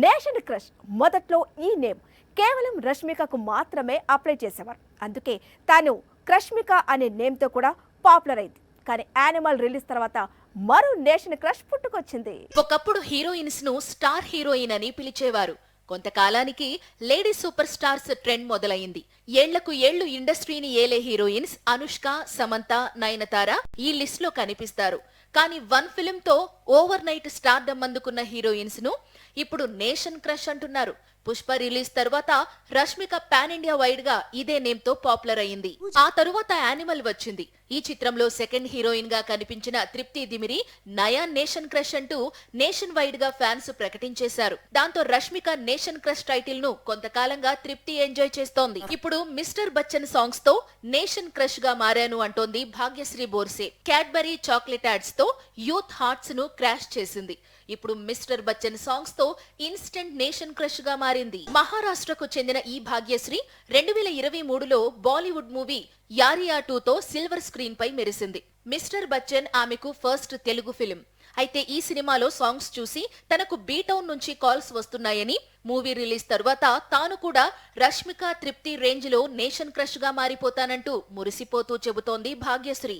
Nation crush మొదట్లో ఈ name కేవలం రష్మికకు మాత్రమే అప్లై చేసేవారు. అందుకే తాను క్రష్మిక అనే నేమ్తో కూడా పాపులర్ అయింది. కానీ యానిమల్ రిలీజ్ తర్వాత మరో నేషన్ క్రష్ పుట్టుకొచ్చింది. ఒకప్పుడు హీరోయిన్స్ ను స్టార్ హీరోయిన్ అని పిలిచేవారు. కొంతకాలానికి లేడీ సూపర్ స్టార్స్ ట్రెండ్ మొదలైంది. ఏళ్లకు ఏళ్లు ఇండస్ట్రీని ఏలే హీరోయిన్స్ అనుష్క, సమంత, నయనతార ఈ లిస్ట్ లో కనిపిస్తారు. కానీ వన్ ఫిల్మ్ తో ఓవర్ నైట్ స్టార్డమ్ అందుకున్న హీరోయిన్స్ ను ఇప్పుడు నేషన్ క్రష్ అంటున్నారు. పుష్ప రిలీజ్ తర్వాత రష్మిక పాన్ ఇండియా వైడ్ గా ఇదే నేమ్ తో పాపులర్ అయింది. ఆ తరువాత యానిమల్ వచ్చింది. ఈ చిత్రంలో సెకండ్ హీరోయిన్ గా కనిపించిన తృప్తి దిమిరి నయా నేషన్ క్రష్ అంటూ నేషన్ వైడ్ గా ఫ్యాన్స్ ప్రకటించేశారు. దాంతో రష్మిక నేషన్ క్రష్ టైటిల్ ను కొంతకాలంగా తృప్తి ఎంజాయ్ చేస్తోంది. ఇప్పుడు మిస్టర్ బచ్చన్ సాంగ్స్ తో నేషన్ క్రష్ గా మారాను అంటోంది Bhagyashri Borse. Cadbury chocolate ads తో యూత్ హార్ట్స్ ను క్రాష్ చేసింది. ఇప్పుడు మిస్టర్ బచ్చన్ సాంగ్స్ తో ఇన్స్టెంట్ నేషన్ క్రష్ గా మారింది. మహారాష్ట్రకు చెందిన ఈ భాగ్యశ్రీ 2023లో బాలీవుడ్ మూవీ యారియా 2తో సిల్వర్ స్క్రీన్ పై మెరిసింది. మిస్టర్ బచ్చన్ ఆమెకు ఫస్ట్ తెలుగు ఫిలిం. అయితే ఈ సినిమాలో సాంగ్స్ చూసి తనకు బీటౌన్ నుంచి కాల్స్ వస్తున్నాయని, మూవీ రిలీజ్ తర్వాత తాను కూడా రష్మిక, తృప్తి రేంజ్ లో నేషన్ క్రష్ గా మారిపోతానంటూ మురిసిపోతూ చెబుతోంది భాగ్యశ్రీ.